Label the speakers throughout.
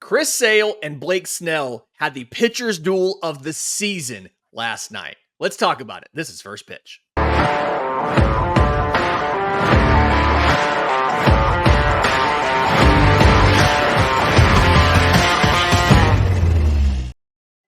Speaker 1: Chris Sale and Blake Snell had the pitcher's duel of the season last night. Let's talk about it. This is First Pitch.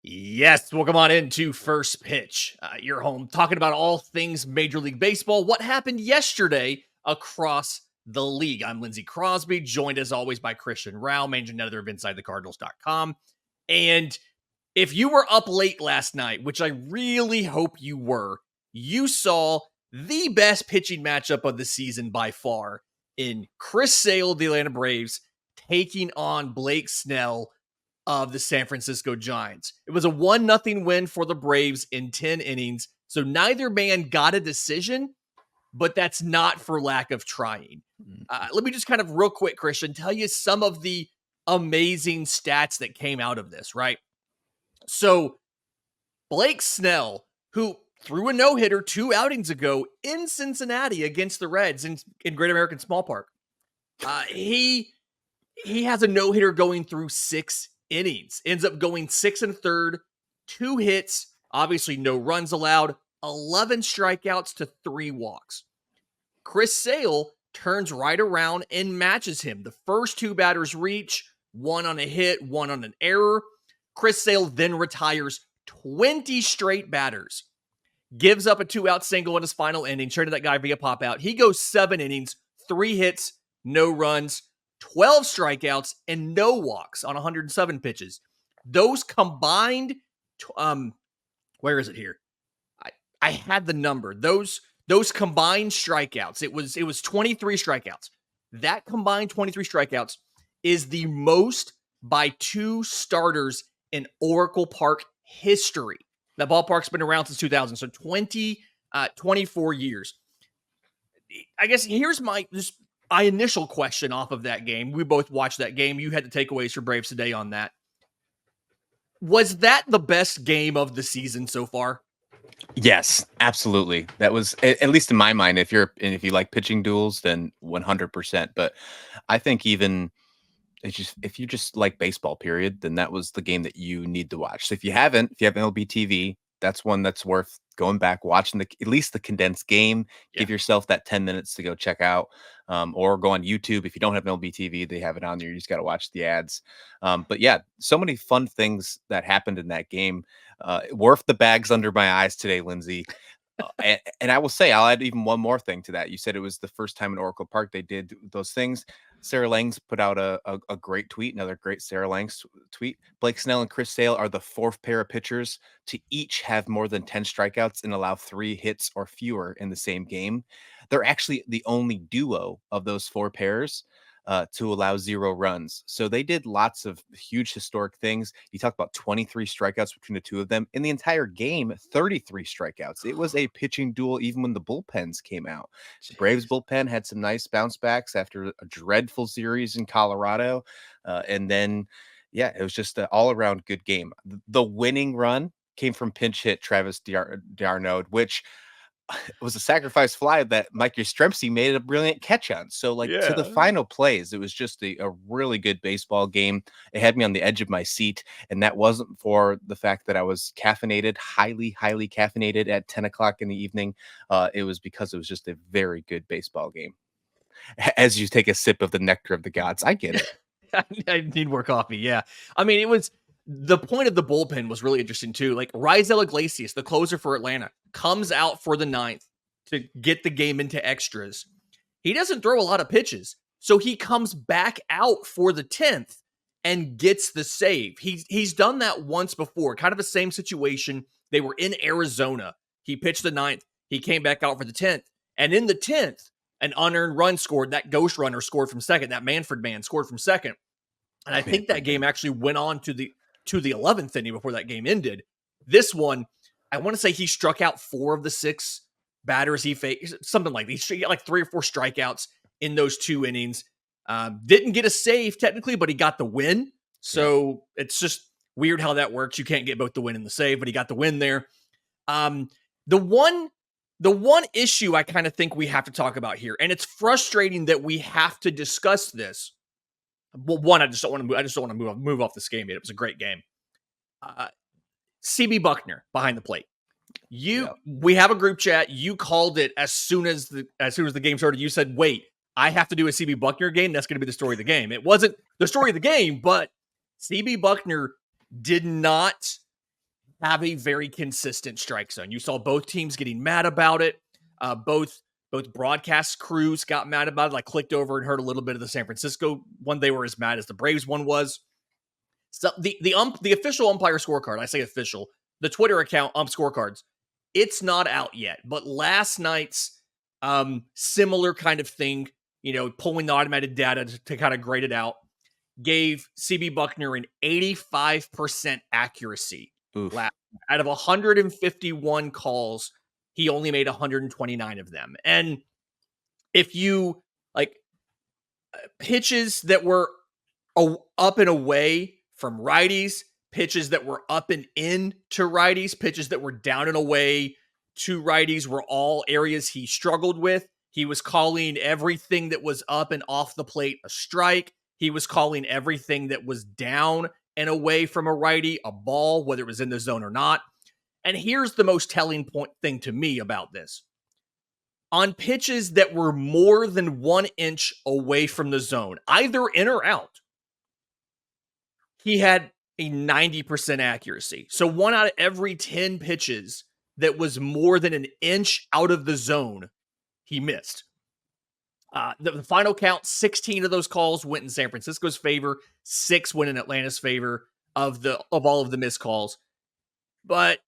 Speaker 1: Yes, welcome on into First Pitch. Your home talking about all things Major League Baseball. What happened yesterday across the league. I'm Lindsay Crosby, joined as always by Christian Rauh, managing editor of InsideTheCardinals.com. And if you were up late last night, which I really hope you were, you saw the best pitching matchup of the season by far in Chris Sale of the Atlanta Braves taking on Blake Snell of the San Francisco Giants. It was a 1-0 win for the Braves in 10 innings, so neither man got a decision, but that's not for lack of trying. Let me just kind of real quick, Christian, tell you some of the amazing stats that came out of this, right? So Blake Snell, who threw a no-hitter 2 outings ago in Cincinnati against the Reds in Great American Small Park, he has a no-hitter going through 6 innings, ends up going 6 1/3, 2 hits, obviously no runs allowed, 11 strikeouts to 3 walks. Chris Sale turns right around and matches him. The first 2 batters reach, 1 on a hit, 1 on an error. Chris Sale then retires 20 straight batters, gives up a 2-out single in his final inning, traded that guy via pop-out. He goes 7 innings, 3 hits, no runs, 12 strikeouts, and no walks on 107 pitches. Those combined, where is it here? I had the number. Those combined strikeouts, it was 23 strikeouts. That combined 23 strikeouts is the most by 2 starters in Oracle Park history. That ballpark's been around since 2000, so 24 years. I guess here's my initial question off of that game. We both watched that game. You had the takeaways for Braves today on that. Was that the best game of the season so far?
Speaker 2: Yes, absolutely. That was, at least in my mind, if you like pitching duels, then 100%. But I think even if you just like baseball, period, then that was the game that you need to watch. So if you have MLB TV, that's one that's worth going back, watching at least the condensed game. Yeah. Give yourself that 10 minutes to go check out, or go on YouTube. If you don't have MLB TV, they have it on there. You just got to watch the ads. But yeah, so many fun things that happened in that game. Worth the bags under my eyes today, Lindsay. And I will say, I'll add even one more thing to that. You said it was the first time in Oracle Park they did those things. Sarah Langs put out a great tweet, another great Sarah Langs tweet. Blake Snell and Chris Sale are the 4th pair of pitchers to each have more than 10 strikeouts and allow 3 hits or fewer in the same game. They're actually the only duo of those 4 pairs to allow 0 runs. So they did lots of huge historic things. You talk about 23 strikeouts between the 2 of them. In the entire game, 33 strikeouts. It was a pitching duel even when the bullpens came out. The Braves bullpen had some nice bounce backs after a dreadful series in Colorado. And then, yeah, it was just an all-around good game. The winning run came from pinch hit Travis d'Arnaud, which was a sacrifice fly that Mike Yastrzemski made a brilliant catch on. So to the final plays, it was just a really good baseball game. It had me on the edge of my seat, and that wasn't for the fact that I was caffeinated, highly caffeinated at 10 o'clock in the evening. It was because it was just a very good baseball game. As you take a sip of the nectar of the gods, I get it.
Speaker 1: I need more coffee. Yeah. I mean, the point of the bullpen was really interesting too. Like Raisel Iglesias, the closer for Atlanta, comes out for the 9th to get the game into extras. He doesn't throw a lot of pitches, so he comes back out for the 10th and gets the save. He's done that once before, kind of the same situation. They were in Arizona. He pitched the 9th. He came back out for the 10th. And in the 10th, an unearned run scored. That ghost runner scored from second. That Manfred man scored from second. And I think that game actually went on to the 11th inning before that game ended. This one, I want to say he struck out 4 of the 6 batters he faced, something like these. He got like 3 or 4 strikeouts in those 2 innings. Didn't get a save technically, but he got the win. So It's just weird how that works. You can't get both the win and the save, but he got the win there. The one issue I kind of think we have to talk about here, and it's frustrating that we have to discuss this, Well, one, I just don't want to move off this game yet. It was a great game. CB Buckner behind the plate. We have a group chat. You called it as soon as the game started. You said, "Wait, I have to do a CB Buckner game. That's going to be the story of the game." It wasn't the story of the game, but CB Buckner did not have a very consistent strike zone. You saw both teams getting mad about it. Both broadcast crews got mad about it. I clicked over and heard a little bit of the San Francisco one. They were as mad as the Braves one was. So the official umpire scorecard, I say official, the Twitter account scorecards, it's not out yet. But last night's similar kind of thing, pulling the automated data to kind of grade it out, gave CB Buckner an 85% accuracy. Out of 151 calls, he only made 129 of them. And if you pitches that were up and away from righties, pitches that were up and in to righties, pitches that were down and away to righties were all areas he struggled with. He was calling everything that was up and off the plate a strike. He was calling everything that was down and away from a righty a ball, whether it was in the zone or not. And here's the most telling thing to me about this. On pitches that were more than 1 inch away from the zone, either in or out, he had a 90% accuracy. So 1 out of every 10 pitches that was more than an inch out of the zone, he missed. The final count, 16 of those calls went in San Francisco's favor, 6 went in Atlanta's favor of all of the missed calls. But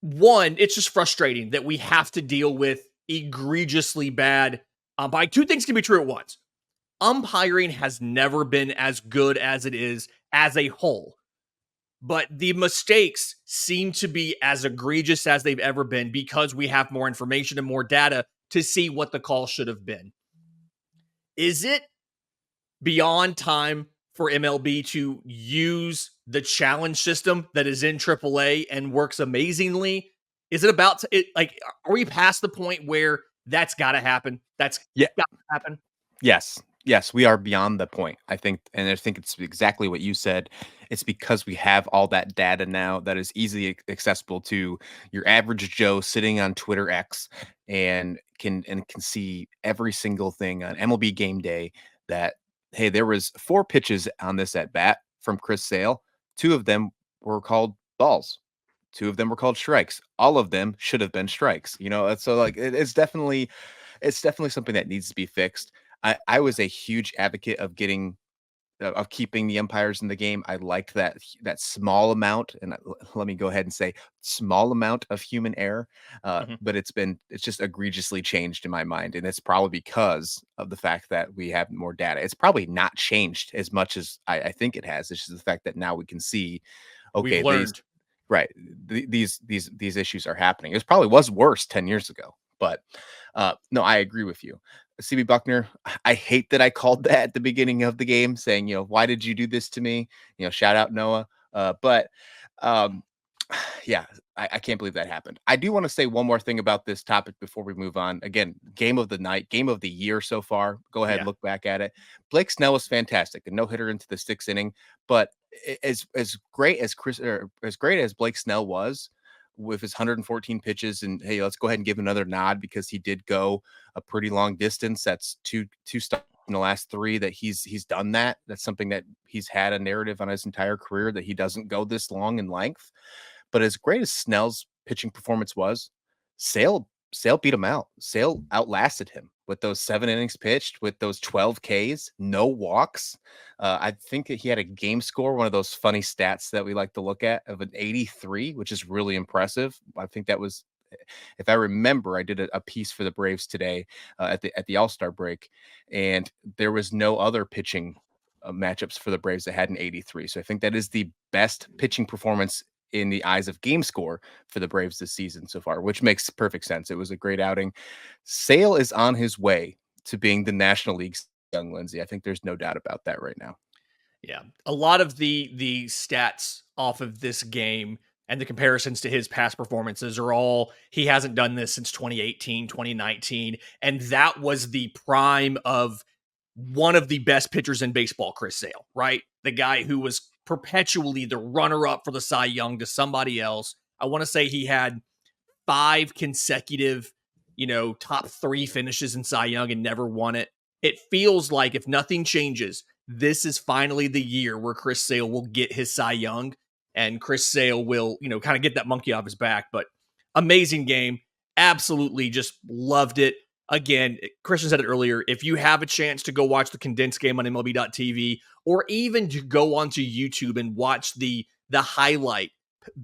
Speaker 1: one, it's just frustrating that we have to deal with egregiously bad umpiring. Two things can be true at once. Umpiring has never been as good as it is as a whole, but the mistakes seem to be as egregious as they've ever been because we have more information and more data to see what the call should have been. Is it beyond time for MLB to use the challenge system that is in AAA and works amazingly? Is it about to, are we past the point where that's got to happen? That's got to happen.
Speaker 2: Yes, we are beyond the point, I think. And I think it's exactly what you said. It's because we have all that data now that is easily accessible to your average Joe sitting on Twitter X and can see every single thing on MLB game day that, hey, there was 4 pitches on this at bat from Chris Sale. 2 of them were called balls. 2 of them were called strikes. All of them should have been strikes. So it's definitely something that needs to be fixed. I was a huge advocate of keeping the umpires in the game. I liked that small amount, and let me go ahead and say small amount of human error. But it's just egregiously changed in my mind, and it's probably because of the fact that we have more data. It's probably not changed as much as I think it has. It's just the fact that now we can see, okay,
Speaker 1: we've learned.
Speaker 2: These issues are happening. It probably was worse 10 years ago, but no, I agree with you. CB Buckner, I hate that I called that at the beginning of the game saying, why did you do this to me? Shout out Noah. But yeah, I can't believe that happened. I do want to say one more thing about this topic before we move on. Again, game of the night, game of the year so far. Go ahead and look back at it. Blake Snell was fantastic. A no-hitter into the 6th inning. But as great as Blake Snell was with his 114 pitches, and hey, let's go ahead and give another nod because he did go a pretty long distance. That's two starts in the last 3 that he's done that. That's something that he's had a narrative on his entire career that he doesn't go this long in length. But as great as Snell's pitching performance was, Sale beat him out. Sale outlasted him with those 7 innings pitched, with those 12 Ks, no walks. I think that he had a game score, one of those funny stats that we like to look at, of an 83, which is really impressive. I think that was, if I remember, I did a piece for the Braves today at the All-Star break, and there was no other pitching matchups for the Braves that had an 83. So I think that is the best pitching performance in the eyes of game score for the Braves this season so far, which makes perfect sense. It was a great outing. Sale is on his way to being the National League's young Lindsay. I think there's no doubt about that right now.
Speaker 1: Yeah. A lot of the stats off of this game and the comparisons to his past performances are all, he hasn't done this since 2018, 2019. And that was the prime of one of the best pitchers in baseball, Chris Sale, right? The guy who was perpetually the runner-up for the Cy Young to somebody else. I want to say he had 5 consecutive, top 3 finishes in Cy Young and never won it. It feels like if nothing changes, this is finally the year where Chris Sale will get his Cy Young, and Chris Sale will, kind of get that monkey off his back. But amazing game. Absolutely just loved it. Again, Christian said it earlier. If you have a chance to go watch the condensed game on MLB.tv, or even to go onto YouTube and watch the highlight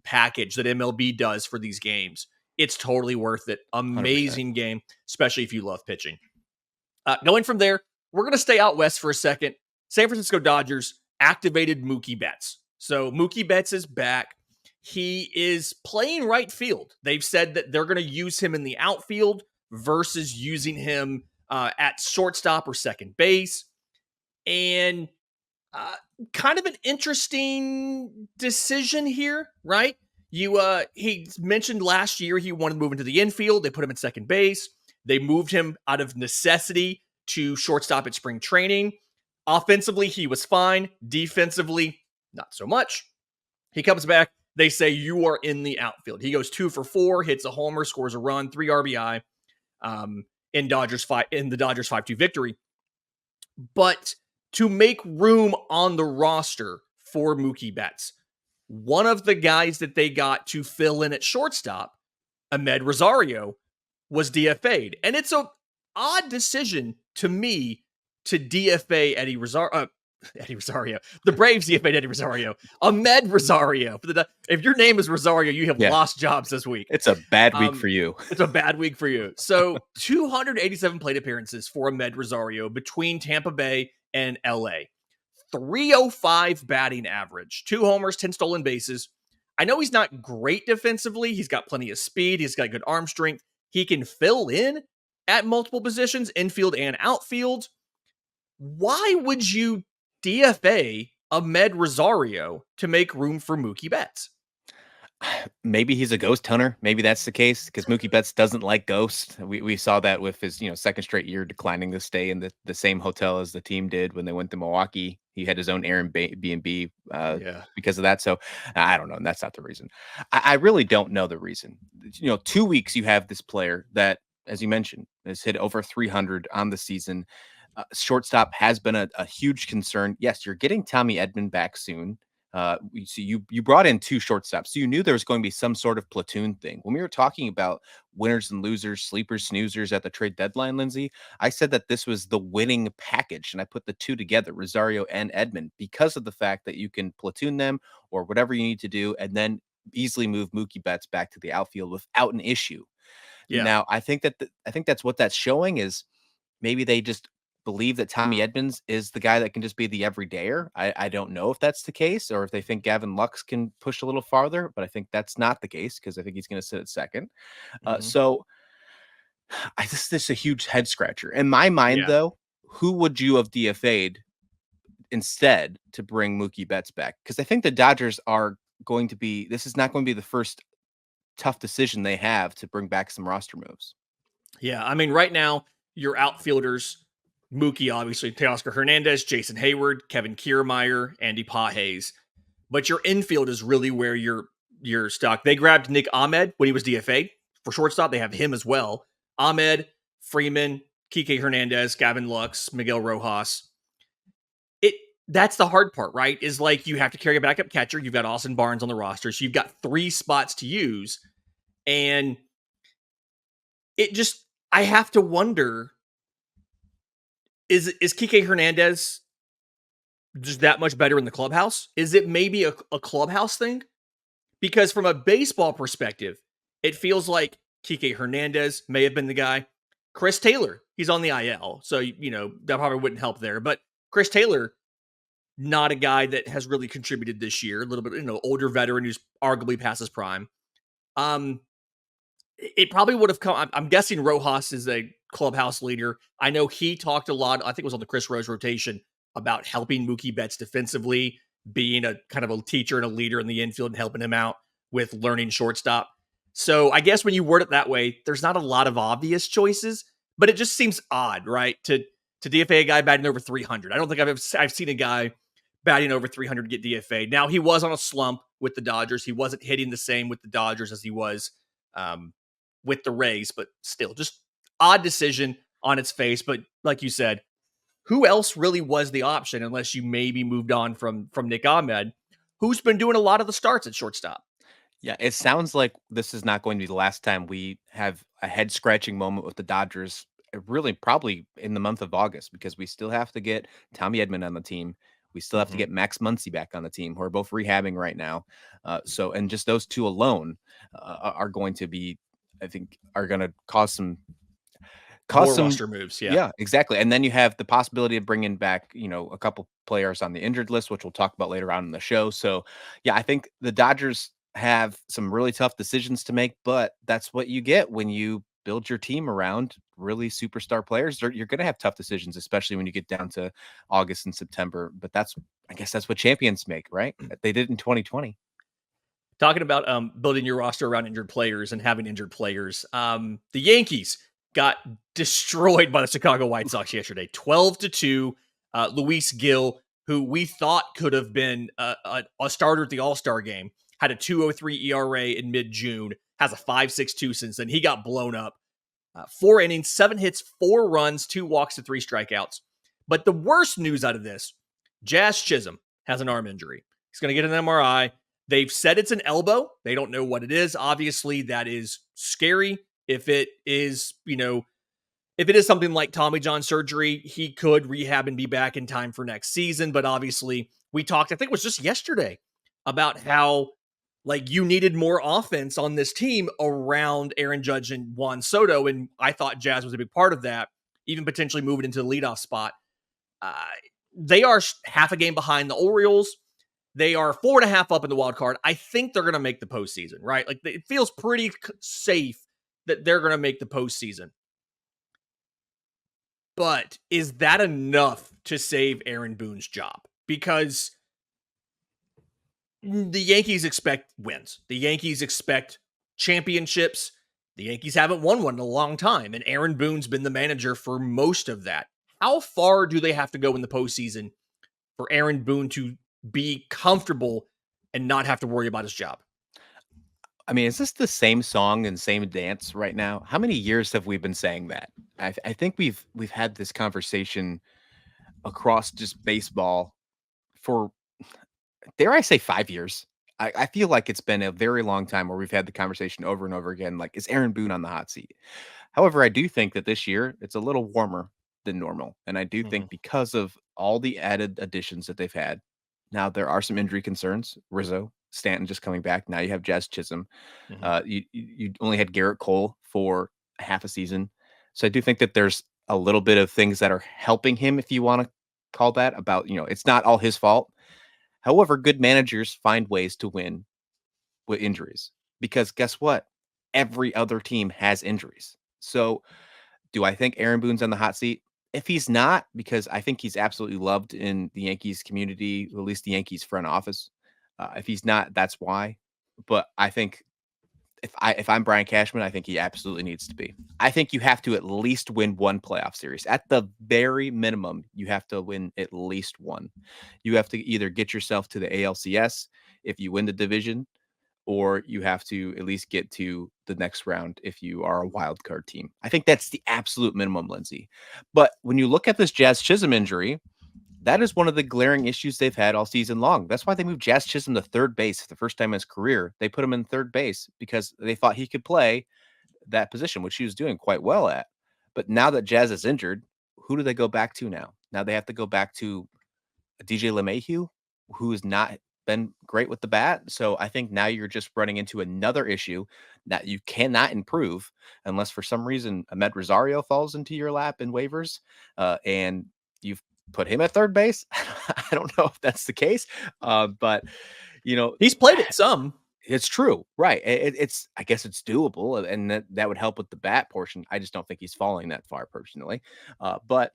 Speaker 1: package that MLB does for these games, it's totally worth it. Amazing
Speaker 2: 100%.
Speaker 1: game, especially if you love pitching. Going from there, we're going to stay out west for a second. San Francisco Dodgers activated Mookie Betts. So Mookie Betts is back. He is playing right field. They've said that they're going to use him in the outfield versus using him at shortstop or second base. And kind of an interesting decision here, right? He mentioned last year he wanted to move into the infield. They put him at second base. They moved him out of necessity to shortstop at spring training. Offensively, he was fine. Defensively, not so much. He comes back. They say, you are in the outfield. He goes 2 for 4, hits a homer, scores a run, 3 RBI in the Dodgers 5-2 victory. But to make room on the roster for Mookie Betts, one of the guys that they got to fill in at shortstop, Amed Rosario, was DFA'd. And it's an odd decision to me to DFA Eddie Rosario. The Braves DFA'd Eddie Rosario. Amed Rosario. If your name is Rosario, you have lost jobs this week.
Speaker 2: It's a bad week for you.
Speaker 1: It's a bad week for you. So 287 plate appearances for Amed Rosario between Tampa Bay and LA. 305 batting average. 2 homers, 10 stolen bases. I know he's not great defensively. He's got plenty of speed. He's got good arm strength. He can fill in at multiple positions, infield and outfield. Why would you DFA Amed Rosario to make room for Mookie Betts?
Speaker 2: Maybe he's a ghost hunter. Maybe that's the case because Mookie Betts doesn't like ghosts. We saw that with his second straight year declining to stay in the same hotel as the team did when they went to Milwaukee. He had his own Airbnb because of that. So I don't know. And that's not the reason. I really don't know the reason. 2 weeks you have this player that, as you mentioned, has hit over 300 on the season. Shortstop has been a huge concern. Yes, you're getting Tommy Edman back soon. You brought in 2 shortstops, so you knew there was going to be some sort of platoon thing. When we were talking about winners and losers, sleepers, snoozers at the trade deadline, Lindsay, I said that this was the winning package, and I put the 2 together, Rosario and Edman, because of the fact that you can platoon them or whatever you need to do, and then easily move Mookie Betts back to the outfield without an issue. Yeah. Now, I think that's what that's showing is maybe they just believe that Tommy Edmonds is the guy that can just be the everydayer. I don't know if that's the case or if they think Gavin Lux can push a little farther, but I think that's not the case because I think he's going to sit at second. So this is a huge head scratcher. In my mind, though, who would you have DFA'd instead to bring Mookie Betts back? Because I think the Dodgers are going to be, this is not going to be the first tough decision they have to bring back some roster moves.
Speaker 1: Yeah, I mean, right now, your outfielders, Mookie, obviously, Teoscar Hernandez, Jason Hayward, Kevin Kiermaier, Andy Pages. But your infield is really where you're stuck. They grabbed Nick Ahmed when he was DFA for shortstop. They have him as well. Ahmed, Freeman, Kike Hernandez, Gavin Lux, Miguel Rojas. That's the hard part, right? Is like you have to carry a backup catcher. You've got Austin Barnes on the roster. So you've got 3 spots to use. And I have to wonder, is Kike Hernandez just that much better in the clubhouse? Is it maybe a clubhouse thing? Because from a baseball perspective, it feels like Kike Hernandez may have been the guy. Chris Taylor, he's on the IL, so that probably wouldn't help there. But Chris Taylor, not a guy that has really contributed this year. A little bit, older veteran who's arguably past his prime. It probably would have come. I'm guessing Rojas is a clubhouse leader. I know he talked a lot. I think it was on the Chris Rose rotation about helping Mookie Betts defensively, being a kind of a teacher and a leader in the infield and helping him out with learning shortstop. So I guess when you word it that way, there's not a lot of obvious choices, but it just seems odd, right? To to DFA a guy batting over 300. I don't think I've seen a guy batting over 300 get DFA. Now, he was on a slump with the Dodgers. He wasn't hitting the same with the Dodgers as he was with the Rays, but still, just odd decision on its face. But like you said, who else really was the option unless you maybe moved on from Nick Ahmed, who's been doing a lot of the starts at shortstop?
Speaker 2: Yeah, it sounds like this is not going to be the last time we have a head scratching moment with the Dodgers. Really, probably in the month of August, because we still have to get Tommy Edman on the team. We still have to get Max Muncy back on the team, who are both rehabbing right now. And just those two alone are going to be, I think, are going to cause
Speaker 1: More
Speaker 2: some
Speaker 1: roster moves. Yeah.
Speaker 2: yeah, exactly. And then you have the possibility of bringing back, a couple players on the injured list, which we'll talk about later on in the show. So, yeah, I think the Dodgers have some really tough decisions to make, but that's what you get when you build your team around really superstar players. You're going to have tough decisions, especially when you get down to August and September. But I guess that's what champions make, right? They did in 2020.
Speaker 1: Talking about building your roster around injured players and having injured players, the Yankees got destroyed by the Chicago White Sox yesterday, 12-2. Luis Gil, who we thought could have been a starter at the All-Star game, had a 2.03 ERA in mid-June, has a 5.62 since then. He got blown up. 4 innings, 7 hits, 4 runs, 2 walks to 3 strikeouts. But the worst news out of this, Jazz Chisholm has an arm injury. He's going to get an MRI. They've said it's an elbow. They don't know what it is. Obviously, that is scary. If it is, if it is something like Tommy John surgery, he could rehab and be back in time for next season. But obviously, we talked, I think it was just yesterday, about how you needed more offense on this team around Aaron Judge and Juan Soto. And I thought Jazz was a big part of that, even potentially moving into the leadoff spot. They are half a game behind the Orioles. They are 4.5 up in the wild card. I think they're going to make the postseason, right? It feels pretty safe that they're going to make the postseason. But is that enough to save Aaron Boone's job? Because the Yankees expect wins. The Yankees expect championships. The Yankees haven't won one in a long time, and Aaron Boone's been the manager for most of that. How far do they have to go in the postseason for Aaron Boone to be comfortable and not have to worry about his job?
Speaker 2: I mean, is this the same song and same dance right now? How many years have we been saying that? I think we've had this conversation across just baseball for, dare I say, 5 years. I feel like it's been a very long time where we've had the conversation over and over again. Like, is Aaron Boone on the hot seat? However, I do think that this year it's a little warmer than normal. And I do think because of all the added additions that they've had, now there are some injury concerns. Rizzo, Stanton just coming back. Now you have Jazz Chisholm. You only had Garrett Cole for half a season. So I do think that there's a little bit of things that are helping him, if you want to call that, about, it's not all his fault. However, good managers find ways to win with injuries, because guess what? Every other team has injuries. So do I think Aaron Boone's on the hot seat? If he's not, because I think he's absolutely loved in the Yankees community, at least the Yankees front office. If he's not, that's why. But I think if I'm Brian Cashman, I think he absolutely needs to be. I think you have to at least win one playoff series. At the very minimum, you have to win at least one. You have to either get yourself to the ALCS if you win the division, or you have to at least get to the next round if you are a wild card team. I think that's the absolute minimum, Lindsay. But when you look at this Jazz Chisholm injury, that is one of the glaring issues they've had all season long. That's why they moved Jazz Chisholm to third base for the first time in his career. They put him in third base because they thought he could play that position, which he was doing quite well at. But now that Jazz is injured, who do they go back to now? Now they have to go back to DJ LeMahieu, who has not been great with the bat. So I think now you're just running into another issue that you cannot improve unless for some reason Amed Rosario falls into your lap in waivers, and you've put him at third base. I don't know if that's the case, but
Speaker 1: he's played it some.
Speaker 2: It's true, right? It's I guess it's doable, and that would help with the bat portion. I just don't think he's falling that far personally, but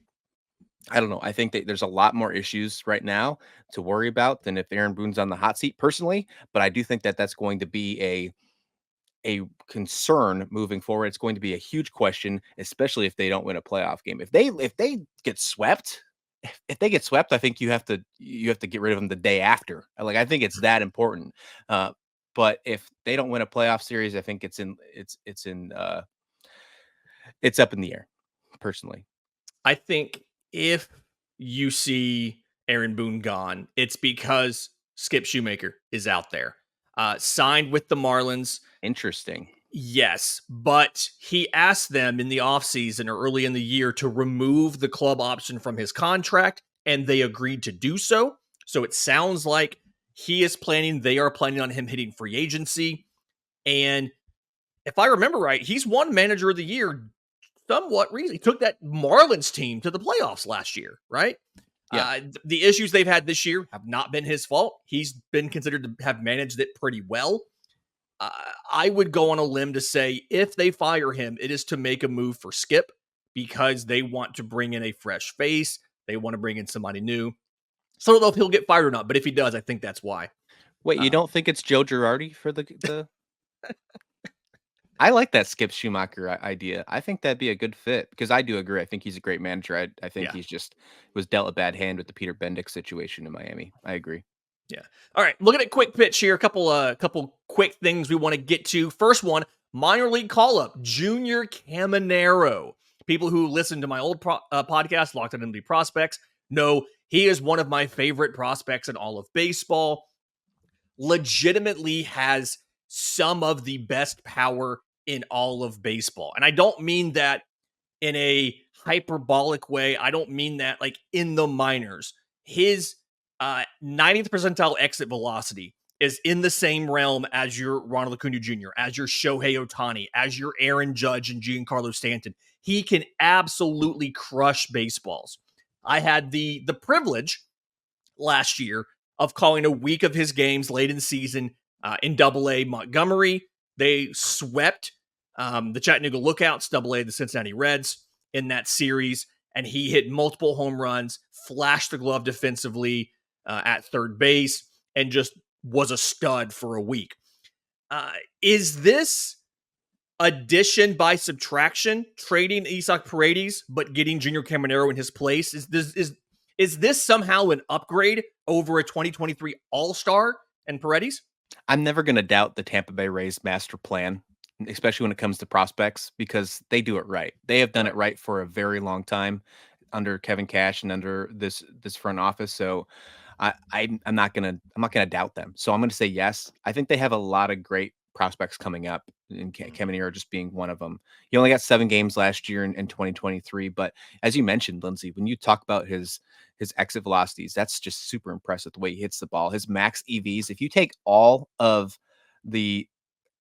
Speaker 2: I don't know. I think that there's a lot more issues right now to worry about than if Aaron Boone's on the hot seat personally. But I do think that that's going to be a concern moving forward. It's going to be a huge question, especially if they don't win a playoff game. If they get swept, if they get swept, I think you have to get rid of them the day after. Like, I think it's that important. But if they don't win a playoff series, I think it's up in the air, personally.
Speaker 1: I think if you see Aaron Boone gone, it's because Skip Shoemaker is out there. Signed with the Marlins.
Speaker 2: Interesting.
Speaker 1: Yes, but he asked them in the offseason or early in the year to remove the club option from his contract, and they agreed to do so. So it sounds like they are planning on him hitting free agency. And if I remember right, he's won manager of the year somewhat recently. He took that Marlins team to the playoffs last year, right?
Speaker 2: Yeah.
Speaker 1: The issues they've had this year have not been his fault. He's been considered to have managed it pretty well. I would go on a limb to say if they fire him, it is to make a move for Skip because they want to bring in a fresh face. They want to bring in somebody new. So I don't know if he'll get fired or not, but if he does, I think that's why.
Speaker 2: Wait, you don't think it's Joe Girardi for the I like that Skip Schumacher idea. I think that'd be a good fit because I do agree. I think he's a great manager. I think he's just was dealt a bad hand with the Peter Bendick situation in Miami. I agree.
Speaker 1: Yeah. All right. Looking at quick pitch here. A couple quick things we want to get to. First one, minor league call up, Junior Caminero. People who listen to my old podcast, Locked on MLB Prospects, know he is one of my favorite prospects in all of baseball. Legitimately has some of the best power in all of baseball. And I don't mean that in a hyperbolic way. I don't mean that like in the minors. His 90th percentile exit velocity is in the same realm as your Ronald Acuna Jr., as your Shohei Ohtani, as your Aaron Judge and Giancarlo Stanton. He can absolutely crush baseballs. I had the privilege last year of calling a week of his games late in the season in Double-A Montgomery. They swept the Chattanooga Lookouts, Double-A the Cincinnati Reds in that series, and he hit multiple home runs, flashed the glove defensively at third base, and just was a stud for a week. Is this addition by subtraction, trading Isaac Paredes, but getting Junior Caminero in his place? Is this somehow an upgrade over a 2023 All-Star and Paredes?
Speaker 2: I'm never going to doubt the Tampa Bay Rays master plan, especially when it comes to prospects, because they do it right. They have done it right for a very long time under Kevin Cash and under this front office. So I'm not gonna doubt them. So I'm gonna say yes. I think they have a lot of great prospects coming up, and Caminero just being one of them. He only got 7 games last year in 2023, but as you mentioned, Lindsay, when you talk about his exit velocities, that's just super impressive the way he hits the ball. His max EVs, if you take all of the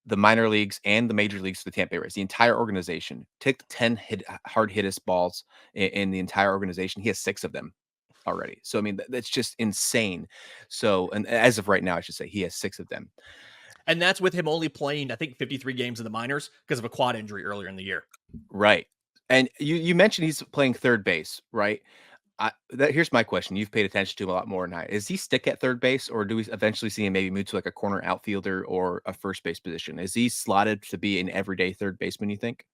Speaker 2: minor leagues and the major leagues for the Tampa Bay Rays, the entire organization, take 10 hard hittest balls in the entire organization. He has 6 of them already. So, I mean, that's just insane. So, and as of right now, I should say he has 6 of them.
Speaker 1: And that's with him only playing, I think, 53 games in the minors because of a quad injury earlier in the year.
Speaker 2: Right. And you mentioned he's playing third base, right? Here's my question. You've paid attention to him a lot more than I. Is he stick at third base, or do we eventually see him maybe move to like a corner outfielder or a first base position? Is he slotted to be an everyday third baseman, you think?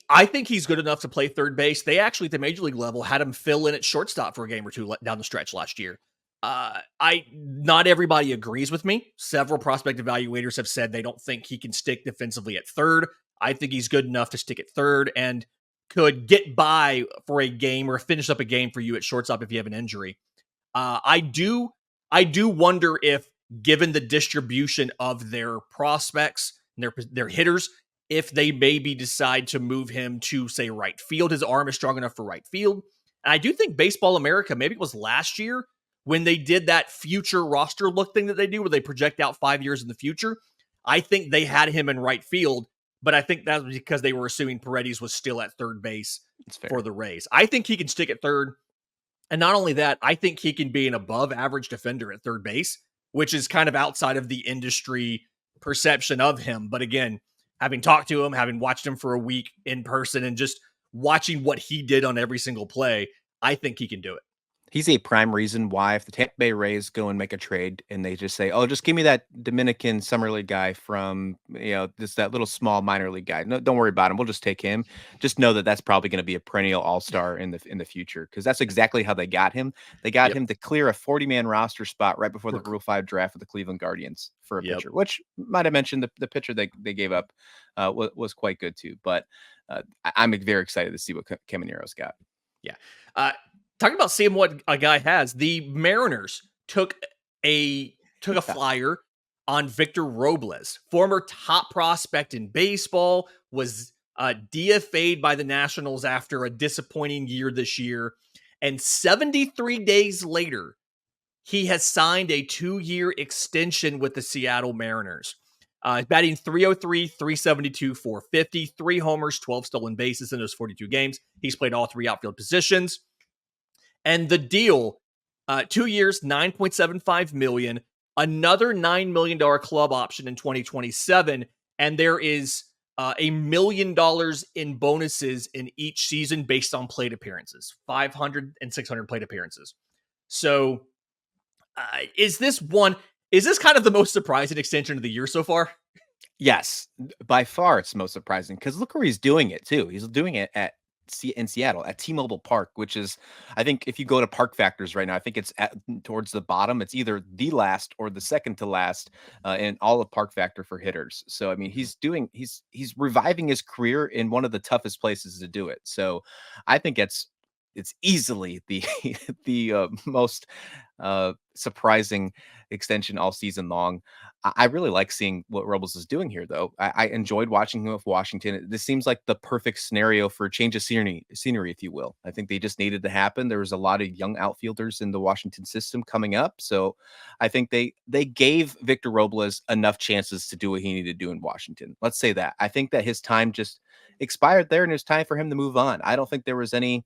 Speaker 1: I think he's good enough to play third base. They actually, at the major league level, had him fill in at shortstop for a game or two down the stretch last year. Not everybody agrees with me. Several prospect evaluators have said they don't think he can stick defensively at third. I think he's good enough to stick at third and could get by for a game or finish up a game for you at shortstop if you have an injury. I do wonder if, given the distribution of their prospects and their hitters, if they maybe decide to move him to, say, right field. His arm is strong enough for right field. And I do think Baseball America, maybe it was last year, when they did that future roster look thing that they do where they project out 5 years in the future, I think they had him in right field, but I think that was because they were assuming Paredes was still at third base for the Rays. I think he can stick at third. And not only that, I think he can be an above average defender at third base, which is kind of outside of the industry perception of him. But again, having talked to him, having watched him for a week in person, and just watching what he did on every single play, I think he can do it.
Speaker 2: He's a prime reason why if the Tampa Bay Rays go and make a trade and they just say, "Oh, just give me that Dominican summer league guy from, that little small minor league guy. No, don't worry about him. We'll just take him." Just know that that's probably going to be a perennial all-star in the future, because that's exactly how they got him. They got
Speaker 1: Yep.
Speaker 2: him to clear a 40-man roster spot right before the
Speaker 1: For-
Speaker 2: Rule 5 draft with the Cleveland Guardians for a
Speaker 1: Yep.
Speaker 2: pitcher, which might have mentioned the pitcher they gave up was quite good too. But I'm very excited to see what Caminero's got.
Speaker 1: Yeah. Talking about seeing what a guy has, the Mariners took a flyer on Victor Robles, former top prospect in baseball, was DFA'd by the Nationals after a disappointing year this year. And 73 days later, he has signed a 2-year extension with the Seattle Mariners. Batting 303, 372, 450, 3 homers, 12 stolen bases in those 42 games. He's played all 3 outfield positions. And the deal, 2 years, $9.75 million, another $9 million club option in 2027. And there is $1 million in bonuses in each season based on plate appearances, 500 and 600 plate appearances. So is this kind of the most surprising extension of the year so far?
Speaker 2: Yes, by far it's most surprising, because look where he's doing it too. He's doing it in Seattle at T-Mobile Park, which is, I think if you go to Park Factors right now, I think it's towards the bottom. It's either the last or the second to last in all of Park Factor for hitters. So I mean, he's reviving his career in one of the toughest places to do it. So I think it's easily the the most surprising extension all season long. I really like seeing what Robles is doing here, though. I enjoyed watching him with Washington. This seems like the perfect scenario for a change of scenery, if you will. I think they just needed to happen. There was a lot of young outfielders in the Washington system coming up, so I think they gave Victor Robles enough chances to do what he needed to do in Washington. Let's say that. I think that his time just expired there, and it was time for him to move on. I don't think there was any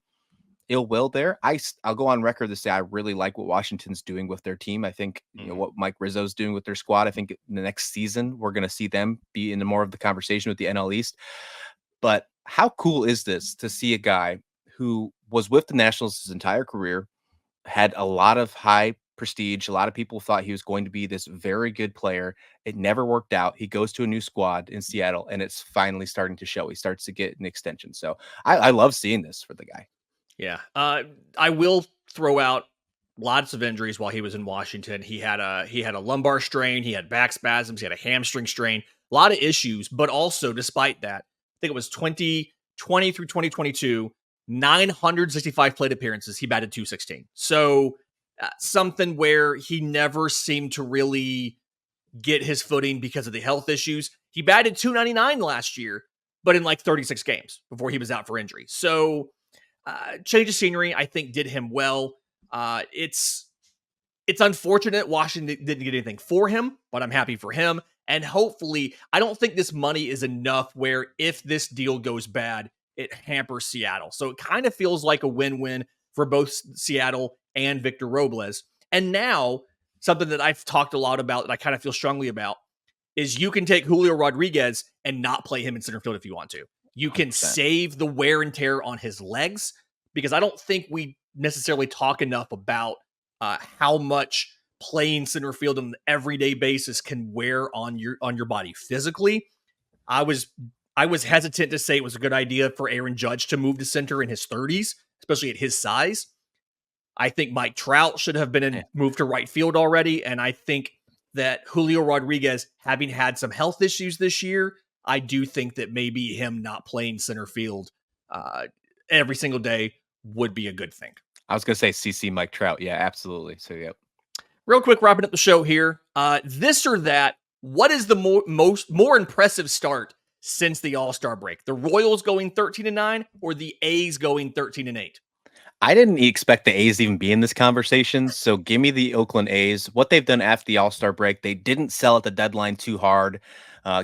Speaker 2: ill will there. I'll go on record to say I really like what Washington's doing with their team. I think what Mike Rizzo's doing with their squad. I think in the next season we're going to see them be in more of the conversation with the NL East. But how cool is this to see a guy who was with the Nationals his entire career, had a lot of high prestige. A lot of people thought he was going to be this very good player. It never worked out. He goes to a new squad in Seattle, and it's finally starting to show. He starts to get an extension. So I love seeing this for the guy.
Speaker 1: Yeah. I will throw out lots of injuries while he was in Washington. He had a lumbar strain, he had back spasms, he had a hamstring strain, a lot of issues, but also despite that, I think it was 2020 through 2022, 965 plate appearances, he batted 216. So something where he never seemed to really get his footing because of the health issues. He batted 299 last year, but in like 36 games before he was out for injury. So change of scenery, I think, did him well. It's unfortunate Washington didn't get anything for him, but I'm happy for him. And hopefully, I don't think this money is enough where if this deal goes bad, it hampers Seattle. So it kind of feels like a win-win for both Seattle and Victor Robles. And now, something that I've talked a lot about that I kind of feel strongly about is you can take Julio Rodriguez and not play him in center field if you want to. You can
Speaker 2: 100%.
Speaker 1: save the wear and tear on his legs, because I don't think we necessarily talk enough about how much playing center field on an everyday basis can wear on your body physically. I was hesitant to say it was a good idea for Aaron Judge to move to center in his 30s, especially at his size. I think Mike Trout should have been moved to right field already, and I think that Julio Rodriguez, having had some health issues this year, I do think that maybe him not playing center field every single day would be a good thing.
Speaker 2: I was going to say CC Mike Trout. Yeah, absolutely. So, yep.
Speaker 1: Real quick, wrapping up the show here. This or that, what is the more impressive start since the All-Star break? The Royals going 13-9 or the A's going 13-8?
Speaker 2: I didn't expect the A's to even be in this conversation, so give me the Oakland A's. What they've done after the All-Star break, they didn't sell at the deadline too hard.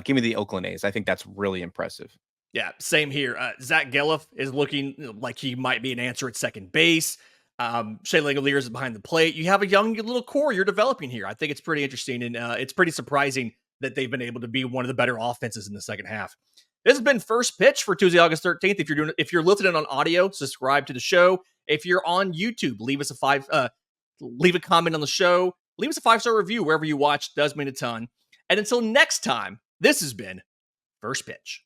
Speaker 2: Give me the Oakland A's. I think that's really impressive.
Speaker 1: Yeah, same here. Zach Galliff is looking like he might be an answer at second base. Shea Langoliers is behind the plate. You have a young little core you're developing here. I think it's pretty interesting, and it's pretty surprising that they've been able to be one of the better offenses in the second half. This has been First Pitch for Tuesday, August 13th. If you're listening on audio, subscribe to the show. If you're on YouTube, leave us leave a comment on the show. Leave us a 5-star review wherever you watch. It does mean a ton. And until next time, this has been First Pitch.